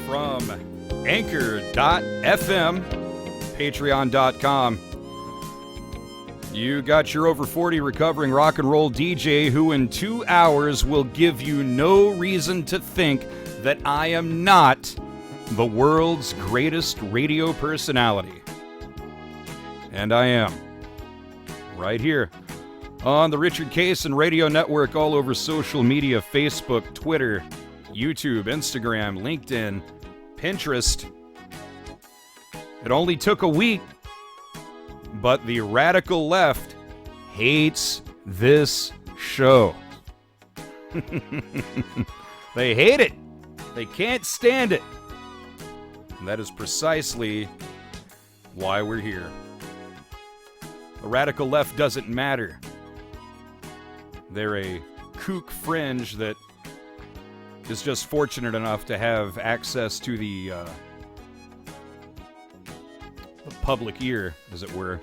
from Anchor.fm, Patreon.com. You got your over 40 recovering rock and roll DJ who in 2 hours will give you no reason to think that I am not the world's greatest radio personality. And I am. Right here on the Richard Kaysen Radio Network, all over social media, Facebook, Twitter, YouTube, Instagram, LinkedIn, Pinterest. It only took a week, but the radical left hates this show. They hate it. They can't stand it. And that is precisely why we're here. The radical left doesn't matter. They're a kook fringe that is just fortunate enough to have access to the public ear, as it were.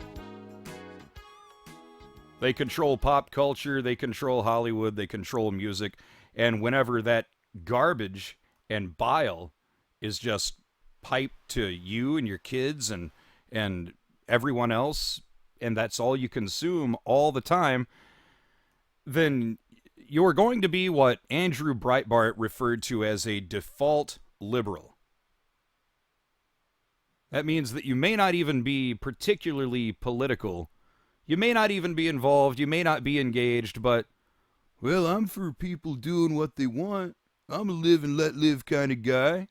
They control pop culture, they control Hollywood, they control music, and whenever that garbage and bile is just piped to you and your kids and everyone else, and that's all you consume all the time, then you're going to be what Andrew Breitbart referred to as a default liberal. That means that you may not even be particularly political. You may not even be involved. You may not be engaged, but, well, I'm for people doing what they want. I'm a live and let live kind of guy.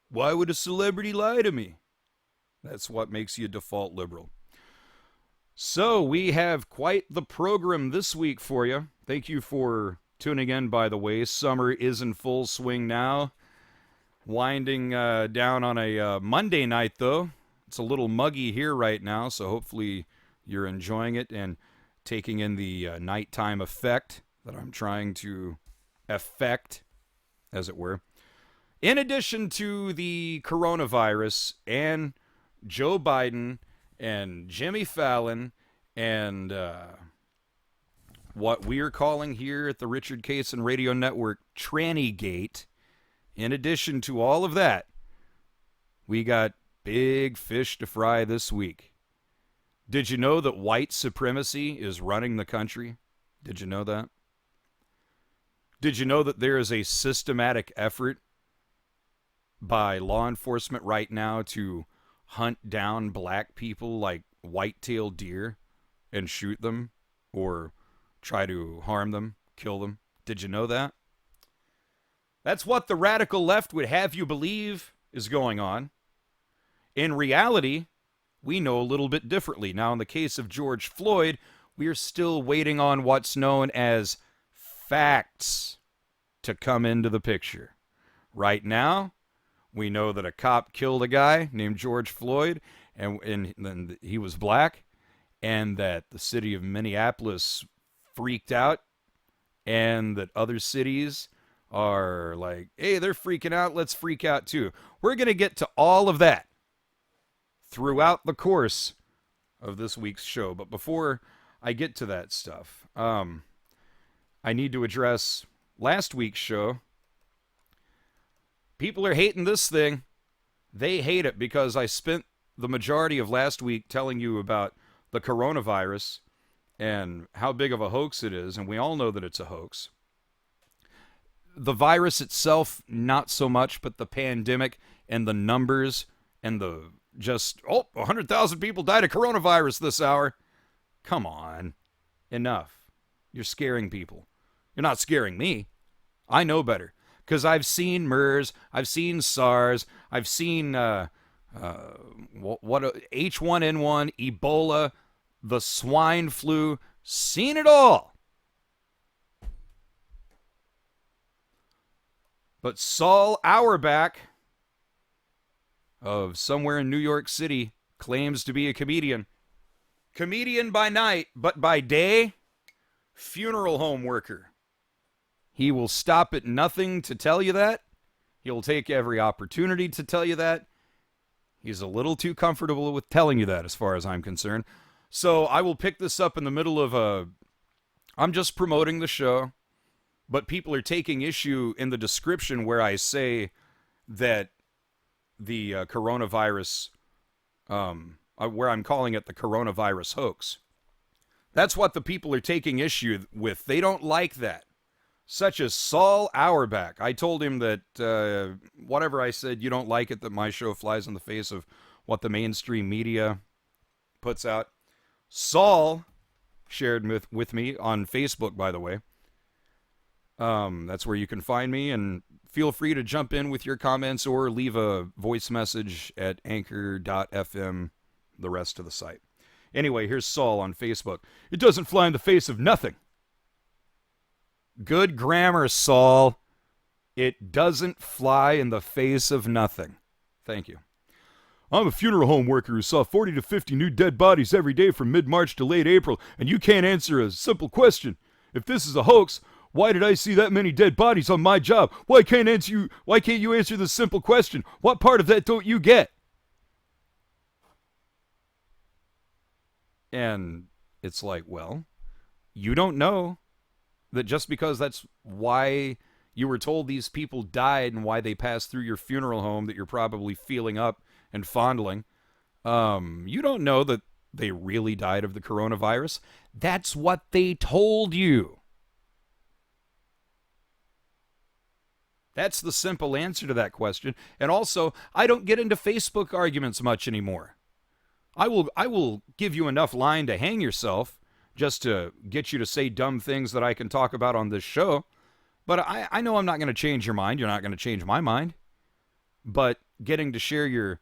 Why would a celebrity lie to me? That's what makes you a default liberal. So we have quite the program this week for you. Thank you for tuning in, by the way. Summer is in full swing now. Winding down on a Monday night, though. It's a little muggy here right now, so hopefully you're enjoying it and taking in the nighttime effect that I'm trying to effect, as it were. In addition to the coronavirus and Joe Biden and Jimmy Fallon and what we're calling here at the Richard Kaysen Radio Network Tranny-gate, in addition to all of that, we got big fish to fry this week. Did you know that white supremacy is running the country? Did you know that? Did you know that there is a systematic effort by law enforcement right now to hunt down black people like white-tailed deer and shoot them or try to harm them, kill them? Did you know that? That's what the radical left would have you believe is going on. In reality, we know a little bit differently. Now, in the case of George Floyd, we are still waiting on what's known as facts to come into the picture. Right now, we know that a cop killed a guy named George Floyd, and he was black, and that the city of Minneapolis freaked out, and that other cities are like, hey, they're freaking out, let's freak out too. We're going to get to all of that throughout the course of this week's show. But before I get to that stuff, I need to address last week's show. People are hating this thing. They hate it because I spent the majority of last week telling you about the coronavirus and how big of a hoax it is, and we all know that it's a hoax. The virus itself, not so much, but the pandemic and the numbers and the 100,000 people died of coronavirus this hour. Come on. Enough. You're scaring people. You're not scaring me. I know better. Because I've seen MERS, I've seen SARS, I've seen H1N1, Ebola, the swine flu, seen it all. But Saul Auerbach of somewhere in New York City claims to be a comedian. Comedian by night, but by day, funeral home worker. He will stop at nothing to tell you that. He'll take every opportunity to tell you that. He's a little too comfortable with telling you that as far as I'm concerned. So I will pick this up in the middle of I'm just promoting the show, but people are taking issue in the description where I say that the coronavirus, where I'm calling it the coronavirus hoax. That's what the people are taking issue with. They don't like that. Such as Saul Auerbach. I told him that whatever I said, you don't like it, that my show flies in the face of what the mainstream media puts out. Saul shared with me on Facebook, by the way. That's where you can find me, and feel free to jump in with your comments or leave a voice message at anchor.fm, the rest of the site. Anyway, here's Saul on Facebook. It doesn't fly in the face of nothing. Good grammar, Saul. It doesn't fly in the face of nothing. Thank you. I'm a funeral home worker who saw 40 to 50 new dead bodies every day from mid-March to late April, and you can't answer a simple question. If this is a hoax, why did I see that many dead bodies on my job? Why can't you answer the simple question? What part of that don't you get? And it's like, well, you don't know that just because that's why you were told these people died and why they passed through your funeral home that you're probably feeling up and fondling, you don't know that they really died of the coronavirus. That's what they told you. That's the simple answer to that question. And also, I don't get into Facebook arguments much anymore. I will give you enough line to hang yourself just to get you to say dumb things that I can talk about on this show. But I know I'm not going to change your mind. You're not going to change my mind. But getting to share your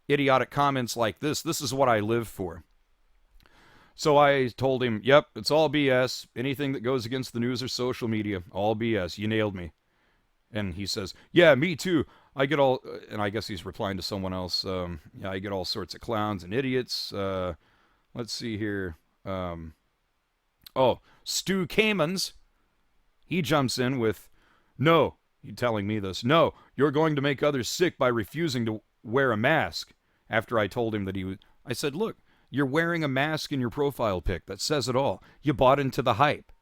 idiotic comments like this is what I live for. So I told him, yep, it's all BS. Anything that goes against the news or social media, all BS. You nailed me. And he says, yeah, me too. I get all, and I guess he's replying to someone else. Yeah, I get all sorts of clowns and idiots. Let's see here. Stu Kamens. He jumps in with, no, he's telling me this. No, you're going to make others sick by refusing to wear a mask. After I told him that I said, look, you're wearing a mask in your profile pic. That says it all. You bought into the hype.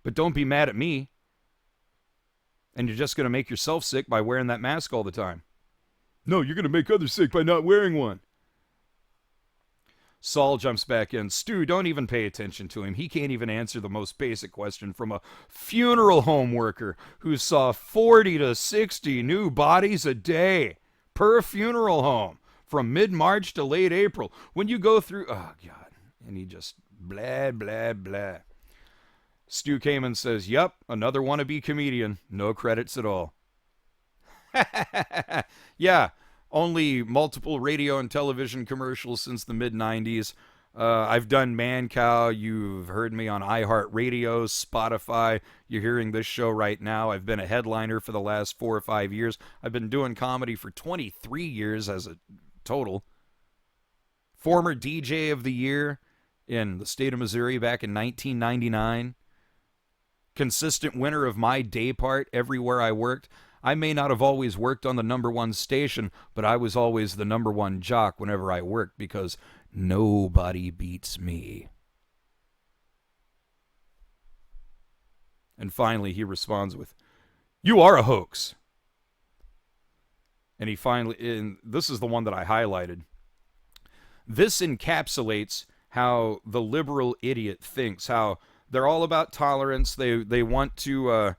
But don't be mad at me. And you're just going to make yourself sick by wearing that mask all the time. No, you're going to make others sick by not wearing one. Saul jumps back in. Stu, don't even pay attention to him. He can't even answer the most basic question from a funeral home worker who saw 40 to 60 new bodies a day per funeral home from mid-March to late April. When you go through, oh, God, and he just blah, blah, blah. Stu Kamen says, yep, another wannabe comedian. No credits at all. Yeah, only multiple radio and television commercials since the mid-90s. I've done Man Cow. You've heard me on iHeartRadio, Spotify. You're hearing this show right now. I've been a headliner for the last 4 or 5 years. I've been doing comedy for 23 years as a total. Former DJ of the Year in the state of Missouri back in 1999. Consistent winner of my day part everywhere I worked. I may not have always worked on the number one station, but I was always the number one jock whenever I worked because nobody beats me. And finally he responds with, you are a hoax. And this is the one that I highlighted. This encapsulates how the liberal idiot thinks, how they're all about tolerance. They want to,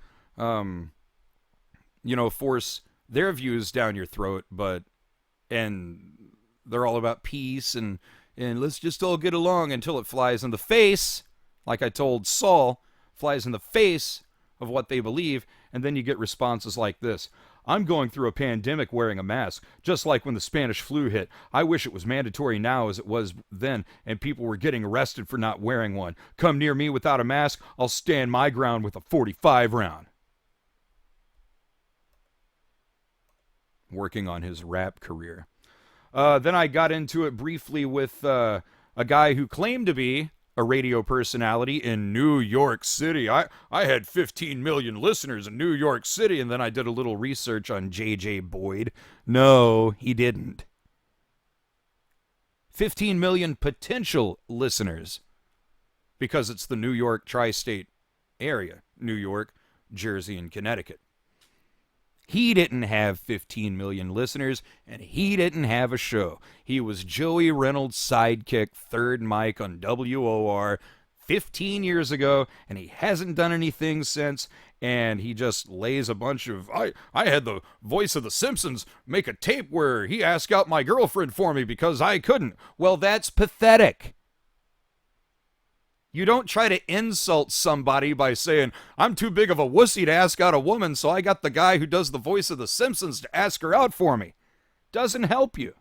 force their views down your throat, and they're all about peace and let's just all get along until it flies in the face, like I told Saul, flies in the face of what they believe, and then you get responses like this. I'm going through a pandemic wearing a mask, just like when the Spanish flu hit. I wish it was mandatory now as it was then, and people were getting arrested for not wearing one. Come near me without a mask, I'll stand my ground with a .45 round. Working on his rap career. Then I got into it briefly with a guy who claimed to be a radio personality in New York City. I had 15 million listeners in New York City, and then I did a little research on J.J. Boyd. No, he didn't. 15 million potential listeners, because it's the New York tri-state area, New York, Jersey, and Connecticut. He didn't have 15 million listeners, and he didn't have a show. He was Joey Reynolds' sidekick, third mic on WOR 15 years ago, and he hasn't done anything since, and he just lays a bunch of, I had the voice of The Simpsons make a tape where he asked out my girlfriend for me because I couldn't. Well, that's pathetic. You don't try to insult somebody by saying, I'm too big of a wussy to ask out a woman, so I got the guy who does the voice of The Simpsons to ask her out for me. Doesn't help you.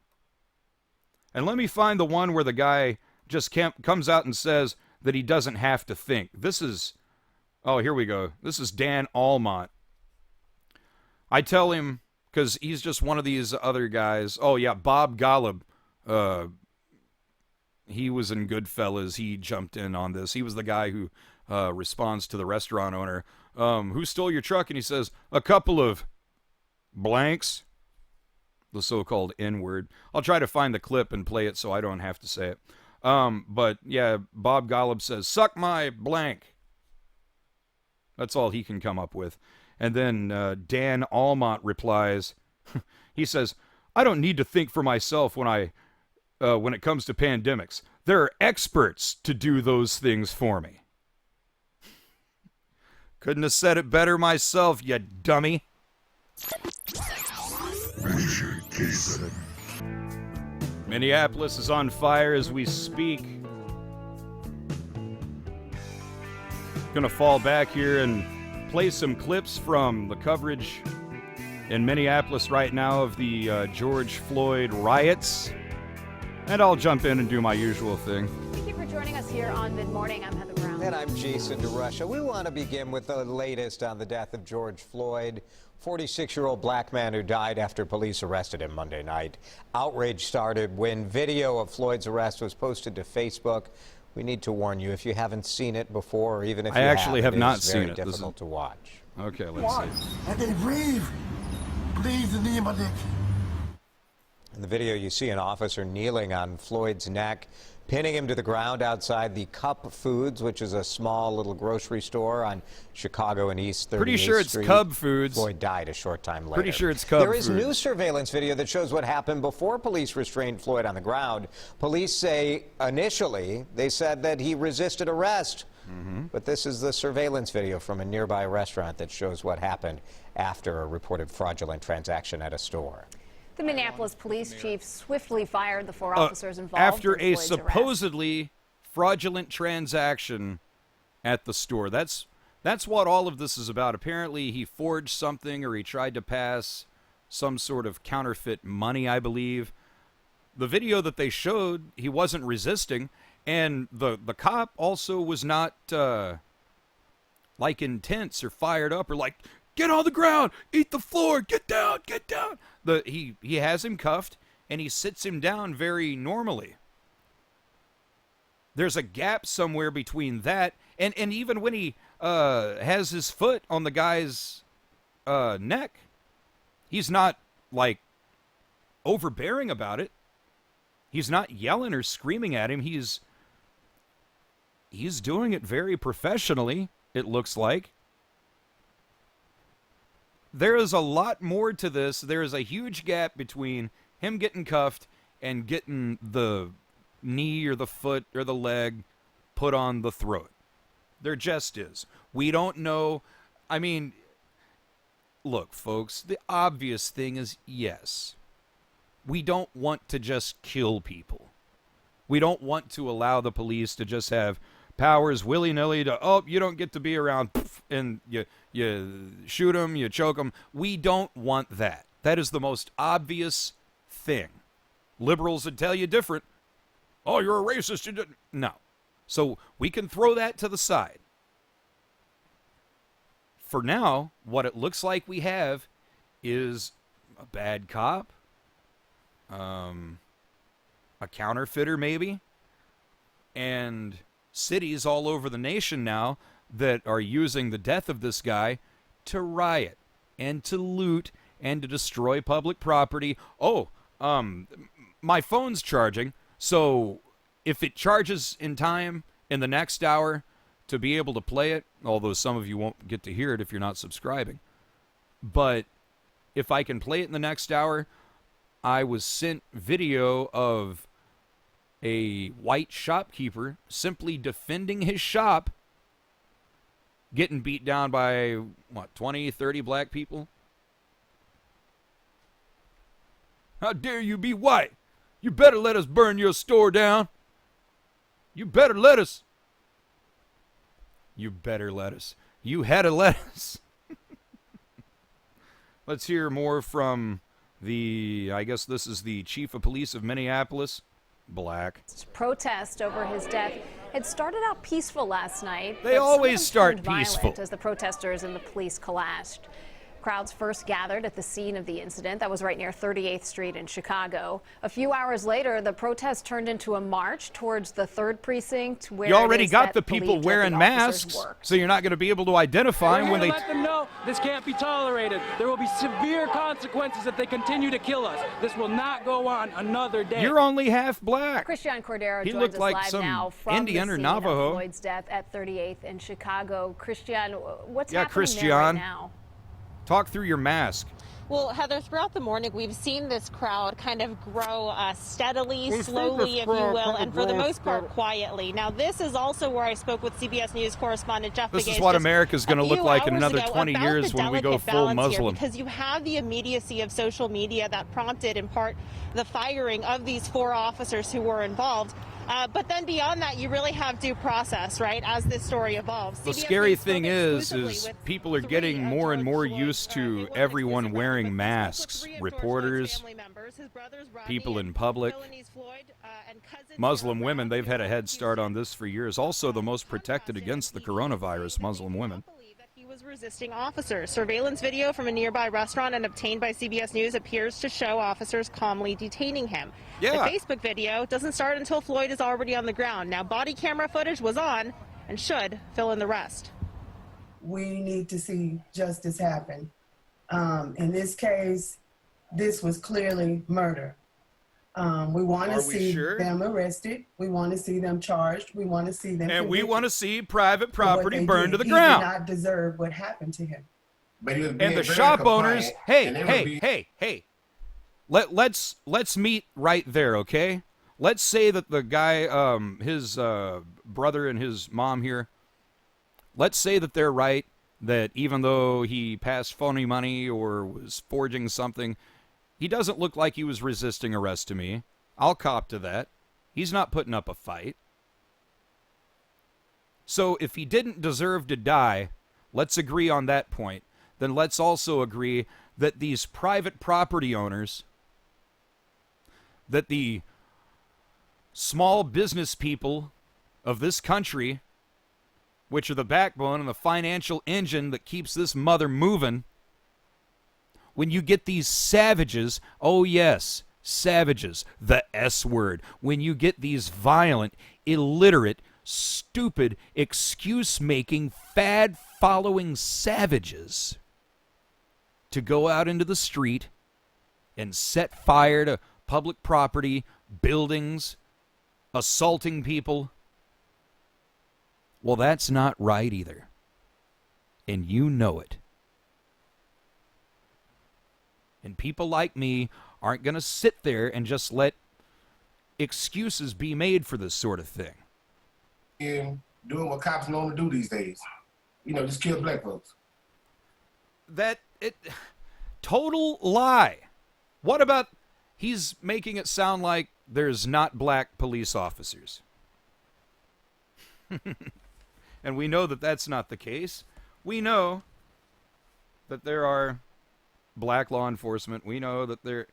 And let me find the one where the guy just comes out and says that he doesn't have to think. This is, oh, here we go. This is Dan Almont. I tell him, because he's just one of these other guys. Oh, yeah, Bob Golub. He was in Goodfellas. He jumped in on this. He was the guy who responds to the restaurant owner. Who stole your truck? And he says, a couple of blanks. The so-called N-word. I'll try to find the clip and play it so I don't have to say it. But, yeah, Bob Golub says, suck my blank. That's all he can come up with. And then Dan Almont replies, he says, I don't need to think for myself when it comes to pandemics. There are experts to do those things for me. Couldn't have said it better myself, you dummy. Minneapolis is on fire as we speak. Gonna fall back here and play some clips from the coverage in Minneapolis right now of the George Floyd riots. And I'll jump in and do my usual thing. Thank you for joining us here on Mid Morning. I'm Heather Brown. And I'm Jason DeRusha. We want to begin with the latest on the death of George Floyd, 46-year-old black man who died after police arrested him Monday night. Outrage started when video of Floyd's arrest was posted to Facebook. We need to warn you, if you haven't seen it before, or even if I actually have not seen it. It's very difficult to watch. Okay, let's see. And they breathe the name of it. In the video, you see an officer kneeling on Floyd's neck, pinning him to the ground outside the Cup Foods, which is a small little grocery store on Chicago and East 38th Pretty sure it's Street. Cub Foods. Floyd died a short time later. Pretty sure it's Cub Foods. There is new surveillance video that shows what happened before police restrained Floyd on the ground. Police say initially they said that he resisted arrest. But this is the surveillance video from a nearby restaurant that shows what happened after a reported fraudulent transaction at a store. The Minneapolis police chief swiftly fired the 4 officers involved after in a Floyd's supposedly fraudulent transaction at the store. That's what all of this is about. Apparently he forged something, or he tried to pass some sort of counterfeit money, I believe. The video that they showed, he wasn't resisting, and the cop also was not like intense or fired up or like, get on the ground, eat the floor, get down, get down. He has him cuffed, and he sits him down very normally. There's a gap somewhere between that and even when he has his foot on the guy's neck, he's not like overbearing about it. He's not yelling or screaming at him. He's doing it very professionally, it looks like. There is a lot more to this. There is a huge gap between him getting cuffed and getting the knee or the foot or the leg put on the throat. There just is. We don't know. I mean, look, folks, the obvious thing is yes. We don't want to just kill people. We don't want to allow the police to just have powers willy-nilly to, oh, you don't get to be around, and you shoot them, you choke them. We don't want that. That is the most obvious thing. Liberals would tell you different. Oh, you're a racist. You didn't. No. So we can throw that to the side. For now, what it looks like we have is a bad cop, a counterfeiter maybe, and cities all over the nation now that are using the death of this guy to riot and to loot and to destroy public property. Oh, my phone's charging, so if it charges in time in the next hour to be able to play it, although some of you won't get to hear it if you're not subscribing, but if I can play it in the next hour, I was sent video of a white shopkeeper simply defending his shop, getting beat down by, 20, 30 black people? How dare you be white? You better let us burn your store down. You better let us. You better let us. You had to let us. Let's hear more from I guess this is the chief of police of Minneapolis, black. Protest over his death had started out peaceful last night. They always start peaceful. As the protesters and the police clashed. Crowds first gathered at the scene of the incident. That was right near 38th Street in Chicago. A few hours later, the protest turned into a march towards the 3rd precinct, where you already got the people wearing masks, so you're not going to be able to identify them when they let them know this can't be tolerated. There will be severe consequences if they continue to kill us. This will not go on another day. You're only half black. Christian Cordero He joins looked us like live some now from Indian the or scene Navajo. of Floyd's death at 38th in Chicago. Christian, what's happening Christian. there right now? Talk through your mask. Well, Heather, throughout the morning, we've seen this crowd kind of grow steadily, slowly, if you will, and for the most part, quietly. Now, this is also where I spoke with CBS News correspondent Jeff This Begay is what America's going to look like in another 20 years when we go full Muslim. Because you have the immediacy of social media that prompted, in part, the firing of these 4 officers who were involved. But then beyond that, you really have due process, right, as this story evolves. The scary thing is people are getting more and more used to everyone wearing masks. Reporters, people in public, Muslim women, they've had a head start on this for years. Also the most protected against the coronavirus, Muslim women. He was resisting officers. Surveillance video from a nearby restaurant and obtained by CBS News appears to show officers calmly detaining him. Yeah. The Facebook video doesn't start until Floyd is already on the ground. Now, body camera footage was on and should fill in the rest. We need to see justice happen. In this case, this was clearly murder. We want to see them arrested. We want to see them charged. We want to see them And we want to see private property burned to the ground. He did not deserve what happened to him. And the shop owners, hey. Let's meet right there, okay? Let's say that the guy, his brother and his mom here, let's say that they're right, that even though he passed phony money or was forging something, he doesn't look like he was resisting arrest to me. I'll cop to that. He's not putting up a fight. So if he didn't deserve to die, let's agree on that point. Then let's also agree that these private property owners, that the small business people of this country, which are the backbone and the financial engine that keeps this mother moving, when you get these savages, oh yes, savages, the S word, when you get these violent, illiterate, stupid, excuse-making, fad-following savages to go out into the street and set fire to public property, buildings, assaulting people, well, that's not right either. And you know it. And people like me aren't going to sit there and just let excuses be made for this sort of thing. And doing what cops normally do these days. Just kill black folks. Total lie. What about he's making it sound like there's not black police officers? And we know that that's not the case. We know that there are black law enforcement. We know that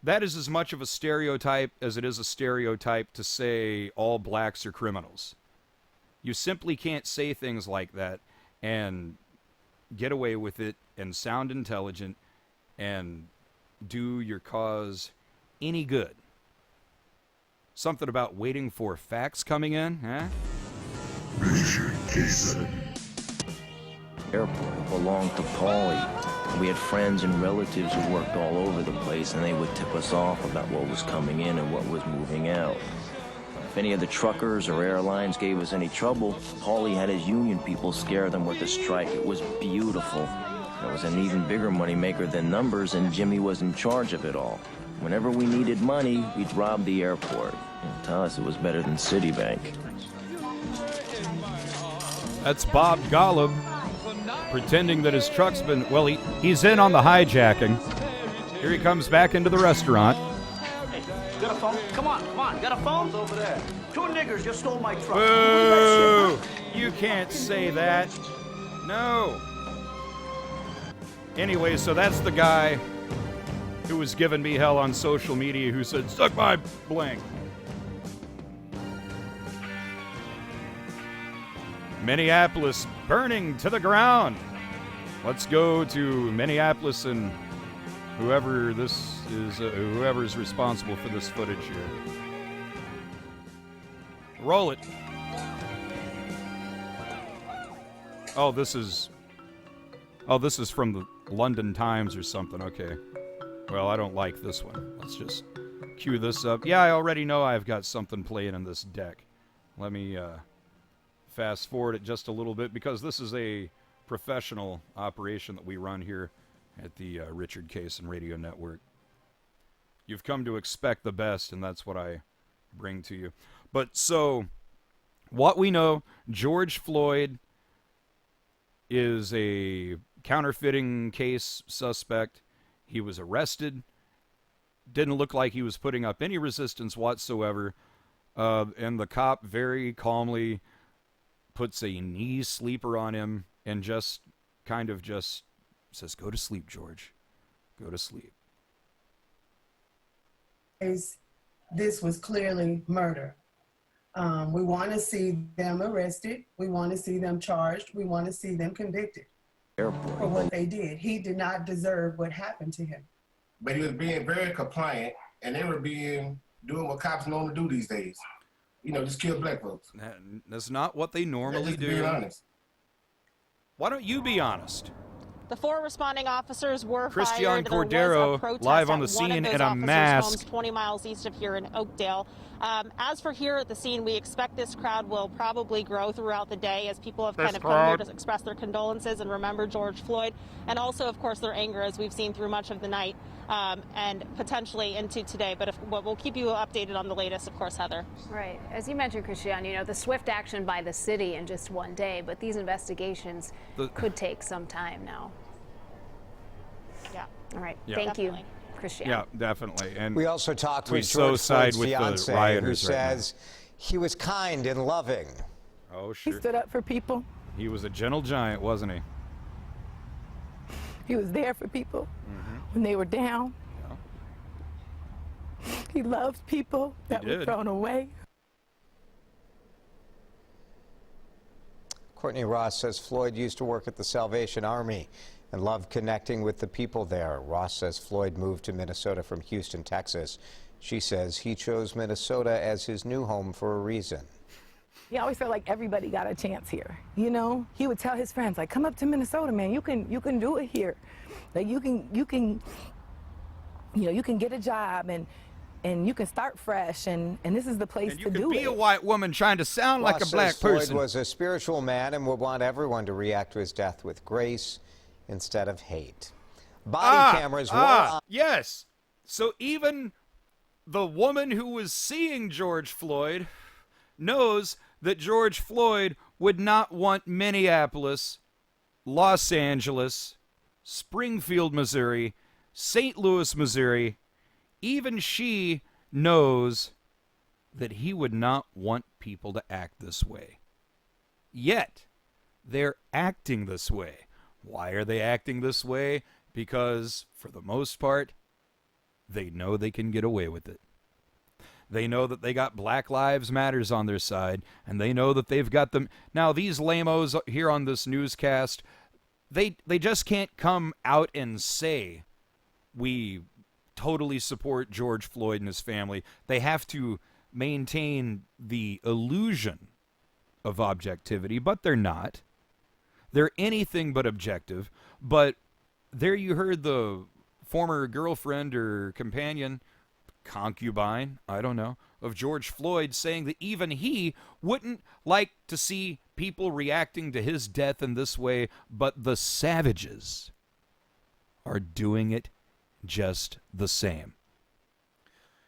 that is as much of a stereotype as it is a stereotype to say all blacks are criminals. You simply can't say things like that and get away with it and sound intelligent and do your cause any good. Something about waiting for facts coming in, huh? Richard Jason. Airport belonged to Paulie. We had friends and relatives who worked all over the place, and they would tip us off about what was coming in and what was moving out. If any of the truckers or airlines gave us any trouble, Paulie had his union people scare them with a strike. It was beautiful. There was an even bigger moneymaker than numbers, and Jimmy was in charge of it all. Whenever we needed money, we'd rob the airport. And to us, it was better than Citibank. That's Bob Golub pretending that his truck's been, well, he's in on the hijacking. Here he comes back into the restaurant. Hey, got a phone? Come on, got a phone? Over there. Two niggers just stole my truck. Boo! You can't say that. No. Anyway, so that's the guy who was giving me hell on social media who said, suck my blank. Minneapolis burning to the ground. Let's go to Minneapolis and whoever this is, whoever's responsible for this footage here. Roll it. Oh, this is from the London Times or something. Okay. Well, I don't like this one. Let's just cue this up. Yeah, I already know I've got something playing in this deck. Let me fast forward it just a little bit because this is a professional operation that we run here at the Richard Case and Radio Network. You've come to expect the best, and that's what I bring to you. But so, what we know, George Floyd is a counterfeiting case suspect. He was arrested. Didn't look like he was putting up any resistance whatsoever. And the cop very calmly puts a knee sleeper on him and just kind of just says, go to sleep, George. Go to sleep. This was clearly murder. We want to see them arrested. We want to see them charged. We want to see them convicted for what they did. He did not deserve what happened to him. But he was being very compliant, and they were doing what cops normally do these days. You know, just kill black folks. That's not what they normally do. Being honest. Why don't you be honest? The 4 responding officers were Christian fired. Cordero live on the scene in a mask. Homes 20 miles east of here in Oakdale. As for here at the scene, we expect this crowd will probably grow throughout the day as people have kind of come here to express their condolences and remember George Floyd, and also, of course, their anger as we've seen through much of the night and potentially into today. But we'll keep you updated on the latest, of course, Heather. Right. As you mentioned, Christian, you know, the swift action by the city in just one day, but these investigations could take some time now. Yeah. All right. Yeah. Thank you, Christian. Yeah, definitely. And we also talked with so George side Floyd's with fiance, the rioters who says he was kind and loving. Oh, sure. He stood up for people. He was a gentle giant, wasn't he? He was there for people when they were down. Yeah. He loved people that were thrown away. Courtney Ross says Floyd used to work at the Salvation Army and loved connecting with the people there. Ross says Floyd moved to Minnesota from Houston, Texas. She says he chose Minnesota as his new home for a reason. He always felt like everybody got a chance here. You know, he would tell his friends, like, come up to Minnesota, man. You can do it here. Like you can get a job and you can start fresh, and this is the place to do it. You can be a white woman trying to sound like a black person. person. Floyd was a spiritual man and would want everyone to react to his death with grace instead of hate. Body cameras were on. Yes. So even the woman who was seeing George Floyd knows that George Floyd would not want Minneapolis, Los Angeles, Springfield, Missouri, St. Louis, Missouri. Even she knows that he would not want people to act this way. Yet, they're acting this way. Why are they acting this way? Because, for the most part, they know they can get away with it. They know that they got Black Lives Matters on their side, and they know that they've got them. Now, these lamos here on this newscast, they just can't come out and say, we totally support George Floyd and his family. They have to maintain the illusion of objectivity, but they're not. They're anything but objective. But there you heard the former girlfriend or companion, concubine, I don't know, of George Floyd saying that even he wouldn't like to see people reacting to his death in this way, but the savages are doing it just the same.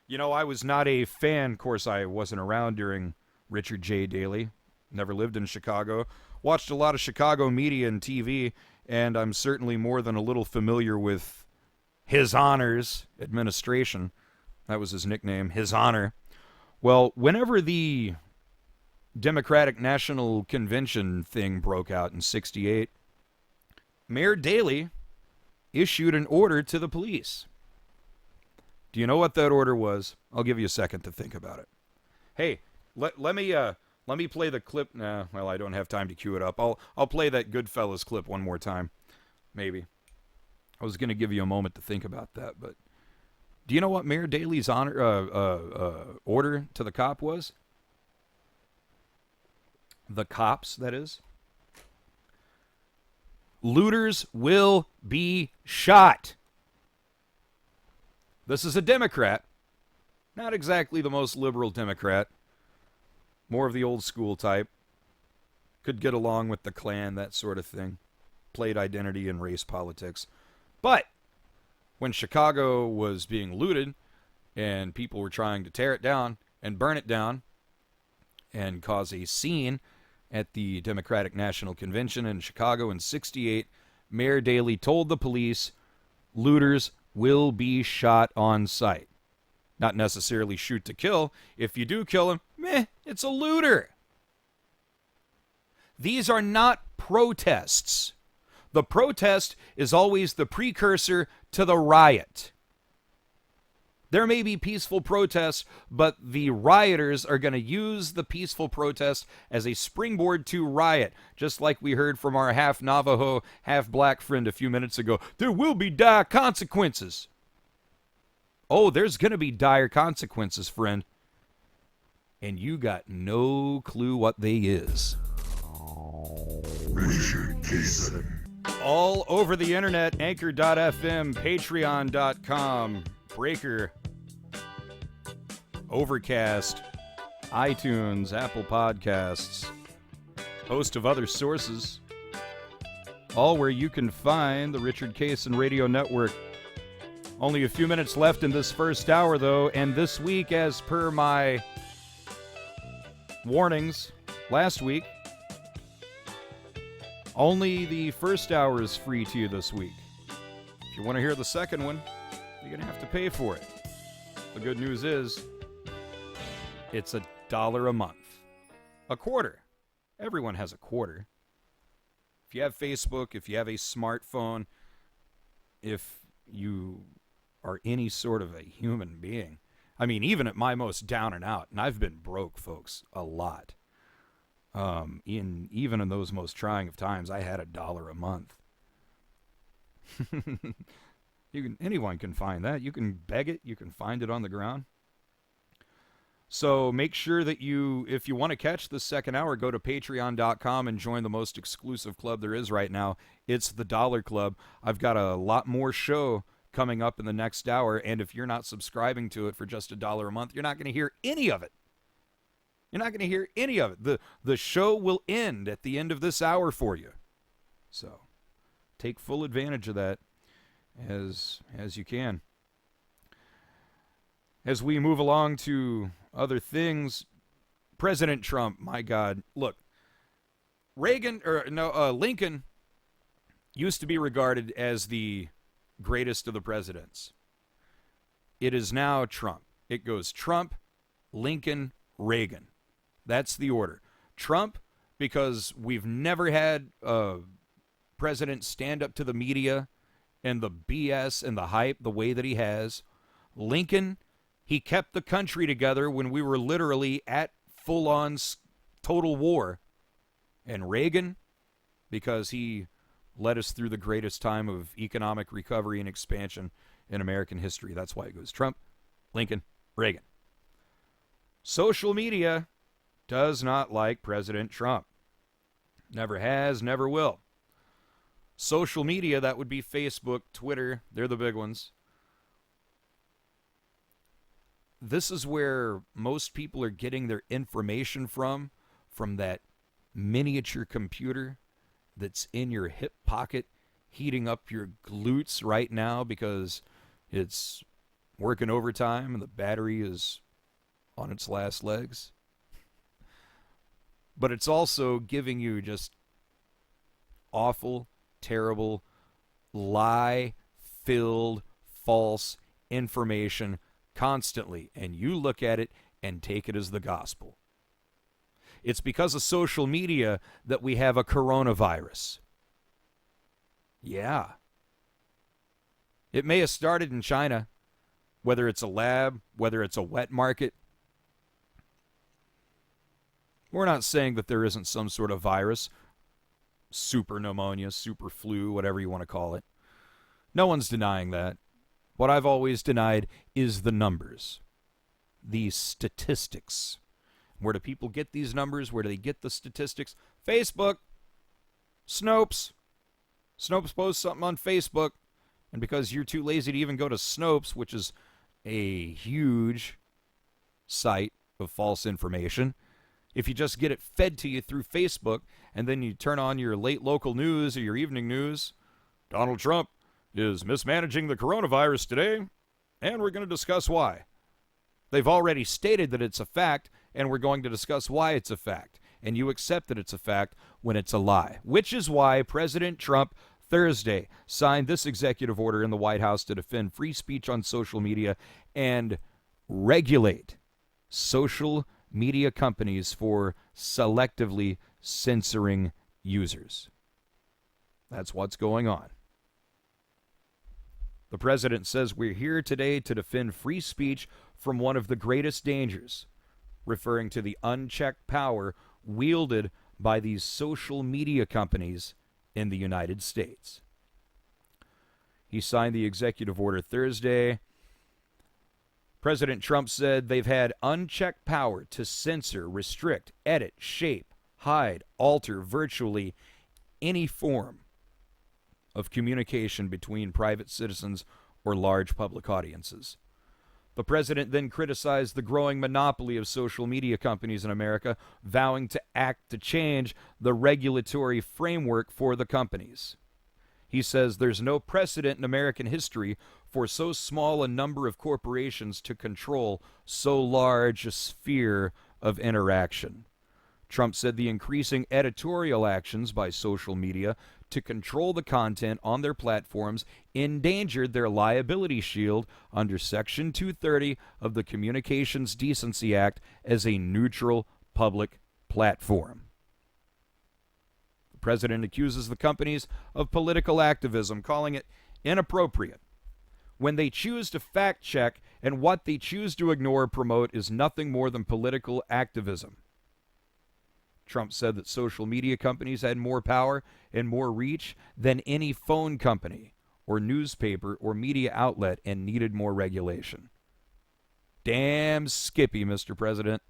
You know, I was not a fan. Of course, I wasn't around during Richard J. Daley. Never lived in Chicago. Watched a lot of Chicago media and TV, and I'm certainly more than a little familiar with His Honor's administration. That was his nickname, His Honor. Well, whenever the Democratic National Convention thing broke out in '68, Mayor Daley issued an order to the police. Do you know what that order was? I'll give you a second to think about it. Hey, let me play the clip. Nah, well, I don't have time to cue it up. I'll play that Goodfellas clip one more time, maybe. I was going to give you a moment to think about that, but do you know what Mayor Daley's order to the cop was? The cops, that is. Looters will be shot. This is a Democrat. Not exactly the most liberal Democrat. More of the old school type. Could get along with the Klan, that sort of thing. Played identity and race politics. But when Chicago was being looted and people were trying to tear it down and burn it down and cause a scene at the Democratic National Convention in Chicago in '68, Mayor Daley told the police, looters will be shot on sight. Not necessarily shoot to kill. If you do kill him, it's a looter. These are not protests. The protest is always the precursor to the riot. There may be peaceful protests, but the rioters are going to use the peaceful protest as a springboard to riot, just like we heard from our half Navajo, half black friend a few minutes ago. There will be dire consequences. Oh, there's going to be dire consequences, friend. And you got no clue what they is. Richard Jason. All over the internet, Anchor.fm, Patreon.com, Breaker, Overcast, iTunes, Apple Podcasts, host of other sources, all where you can find the Richard Cason Radio Network. Only a few minutes left in this first hour, though, and this week, as per my warnings last week, only the first hour is free to you this week. If you want to hear the second one, you're going to have to pay for it. The good news is, it's $1 a month. A quarter. Everyone has a quarter. If you have Facebook, if you have a smartphone, if you are any sort of a human being. I mean, even at my most down and out, and I've been broke, folks, a lot. Even in those most trying of times, I had $1 a month. Anyone can find that. You can beg it. You can find it on the ground. So make sure that if you want to catch the second hour, go to patreon.com and join the most exclusive club there is right now. It's the Dollar Club. I've got a lot more show coming up in the next hour, and if you're not subscribing to it for just $1 a month, you're not going to hear any of it. You're not going to hear any of it. The show will end at the end of this hour for you. So take full advantage of that as you can. As we move along to other things, President Trump, my God, look, Lincoln used to be regarded as the greatest of the presidents. It is now Trump. It goes Trump, Lincoln, Reagan. That's the order. Trump, because we've never had a president stand up to the media and the BS and the hype the way that he has. Lincoln, he kept the country together when we were literally at full-on total war. And Reagan, because he led us through the greatest time of economic recovery and expansion in American history. That's why it goes Trump, Lincoln, Reagan. Social media does not like President Trump. Never has, never will. Social media, that would be Facebook, Twitter, they're the big ones. This is where most people are getting their information from that miniature computer that's in your hip pocket heating up your glutes right now because it's working overtime and the battery is on its last legs. But it's also giving you just awful, terrible, lie-filled, false information constantly. And you look at it and take it as the gospel. It's because of social media that we have a coronavirus. Yeah. It may have started in China, whether it's a lab, whether it's a wet market. We're not saying that there isn't some sort of virus, super pneumonia, super flu, whatever you want to call it. No one's denying that. What I've always denied is the numbers, the statistics. Where do people get these numbers? Where do they get the statistics? Facebook. Snopes. Snopes posts something on Facebook, and because you're too lazy to even go to Snopes, which is a huge site of false information, if you just get it fed to you through Facebook, and then you turn on your late local news or your evening news, Donald Trump is mismanaging the coronavirus today, and we're going to discuss why. They've already stated that it's a fact, and we're going to discuss why it's a fact. And you accept that it's a fact when it's a lie. Which is why President Trump Thursday signed this executive order in the White House to defend free speech on social media and regulate social media companies for selectively censoring users. That's what's going on. The president says we're here today to defend free speech from one of the greatest dangers, referring to the unchecked power wielded by these social media companies in the United States. He signed the executive order Thursday. President Trump said they've had unchecked power to censor, restrict, edit, shape, hide, alter virtually any form of communication between private citizens or large public audiences. The president then criticized the growing monopoly of social media companies in America, vowing to act to change the regulatory framework for the companies. He says there's no precedent in American history for so small a number of corporations to control so large a sphere of interaction. Trump said the increasing editorial actions by social media to control the content on their platforms endangered their liability shield under Section 230 of the Communications Decency Act as a neutral public platform. The president accuses the companies of political activism, calling it inappropriate. When they choose to fact check and what they choose to ignore or promote is nothing more than political activism. Trump said that social media companies had more power and more reach than any phone company or newspaper or media outlet and needed more regulation. Damn skippy, Mr. President.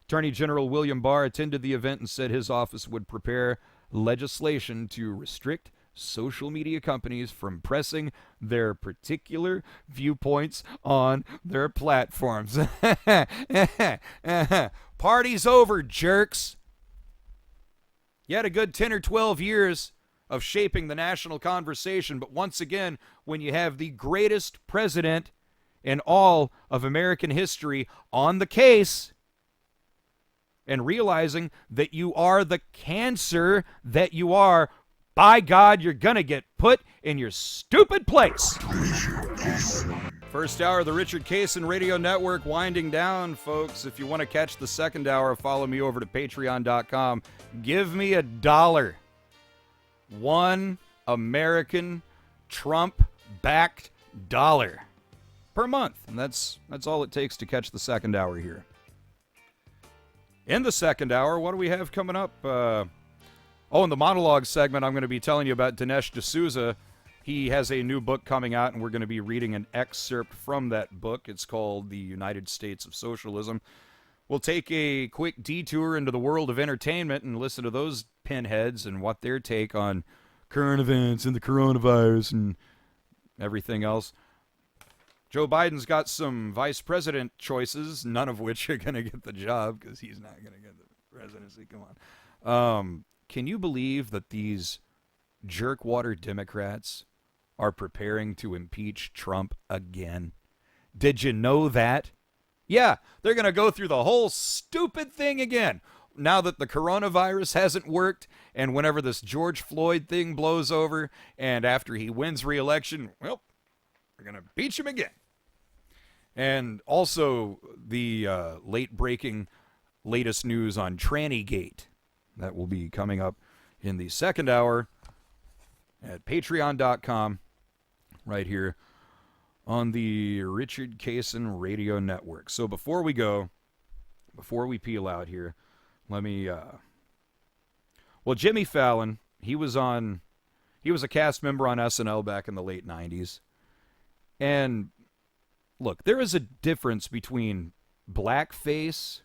Attorney General William Barr attended the event and said his office would prepare legislation to restrict social media companies from pressing their particular viewpoints on their platforms. Party's over, jerks. You had a good 10 or 12 years of shaping the national conversation, but once again, when you have the greatest president in all of American history on the case and realizing that you are the cancer that you are, by God, you're going to get put in your stupid place. First hour of the Richard Kaysen Radio Network winding down, folks. If you want to catch the second hour, follow me over to patreon.com. Give me $1. One American Trump-backed dollar per month. And that's all it takes to catch the second hour here. In the second hour, what do we have coming up? In the monologue segment, I'm going to be telling you about Dinesh D'Souza. He has a new book coming out, and we're going to be reading an excerpt from that book. It's called The United States of Socialism. We'll take a quick detour into the world of entertainment and listen to those pinheads and what their take on current events and the coronavirus and everything else. Joe Biden's got some vice president choices, none of which are going to get the job because he's not going to get the presidency. Come on. Can you believe that these jerkwater Democrats are preparing to impeach Trump again. Did you know that? Yeah, they're going to go through the whole stupid thing again. Now that the coronavirus hasn't worked, and whenever this George Floyd thing blows over, and after he wins re-election, well, we're going to impeach him again. And also the latest news on Tranny-gate. That will be coming up in the second hour at patreon.com, right here on the Richard Kaysen Radio Network. So before we peel out here, let me, well, Jimmy Fallon, he was a cast member on SNL back in the late 90s. And look, there is a difference between blackface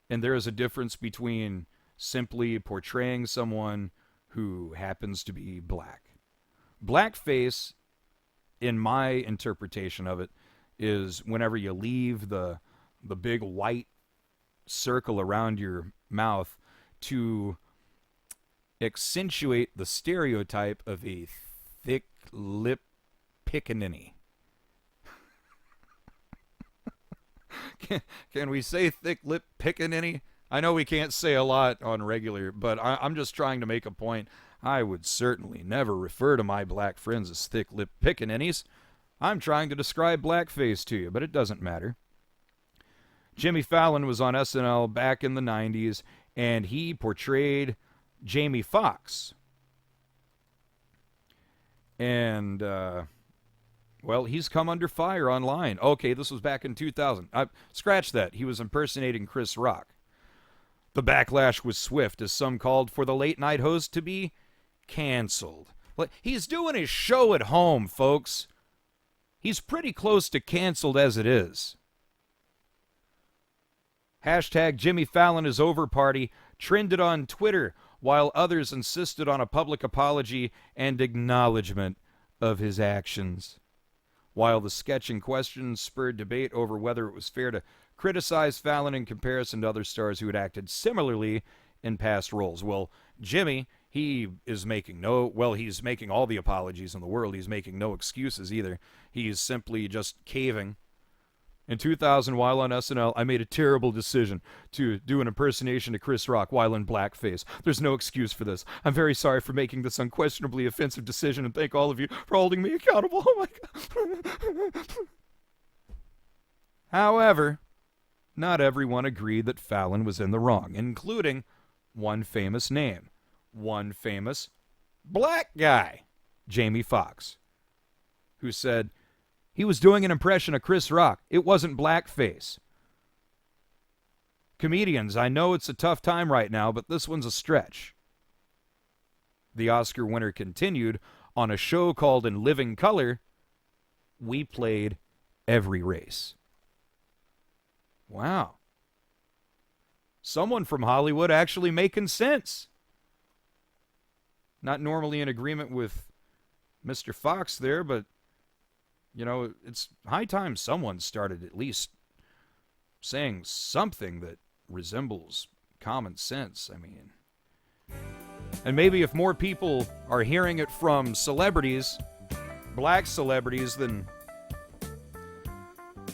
and there is a difference between simply portraying someone who happens to be black. Blackface, in my interpretation of it, is whenever you leave the big white circle around your mouth to accentuate the stereotype of a thick-lipped pickaninny. Can we say thick-lipped pickaninny? I know we can't say a lot on regular, but I'm just trying to make a point. I would certainly never refer to my black friends as thick-lipped pickaninnies. I'm trying to describe blackface to you, but it doesn't matter. Jimmy Fallon was on SNL back in the 90s, and he portrayed Jamie Foxx. And, well, he's come under fire online. Okay, this was back in 2000. Scratch that. He was impersonating Chris Rock. The backlash was swift as some called for the late-night host to be canceled. He's doing his show at home, folks. He's pretty close to canceled as it is. Hashtag Jimmy Fallon is over party trended on Twitter, while others insisted on a public apology and acknowledgement of his actions. While the sketch in question spurred debate over whether it was fair to criticize Fallon in comparison to other stars who had acted similarly in past roles. Well, Jimmy, he's making all the apologies in the world. He's making no excuses either. He's simply just caving. In 2000, while on SNL, I made a terrible decision to do an impersonation of Chris Rock while in blackface. There's no excuse for this. I'm very sorry for making this unquestionably offensive decision, and thank all of you for holding me accountable. Oh my God. However, not everyone agreed that Fallon was in the wrong, including one famous name, one famous black guy, Jamie Foxx, who said he was doing an impression of Chris Rock. It wasn't blackface. Comedians, I know it's a tough time right now, but this one's a stretch. The Oscar winner continued, on a show called In Living Color, we played every race. Wow. Someone from Hollywood actually making sense. Not normally in agreement with Mr. Fox there, but, you know, it's high time someone started at least saying something that resembles common sense. I mean, and maybe if more people are hearing it from celebrities, black celebrities, then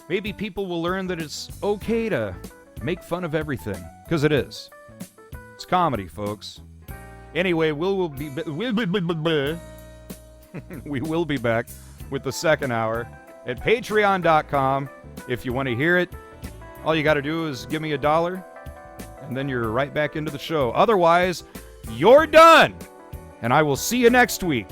maybe people will learn that it's okay to make fun of everything, because it is. It's comedy, folks. Anyway, we will be back with the second hour at patreon.com. If you want to hear it, all you got to do is give me $1, and then you're right back into the show. Otherwise, you're done. And I will see you next week.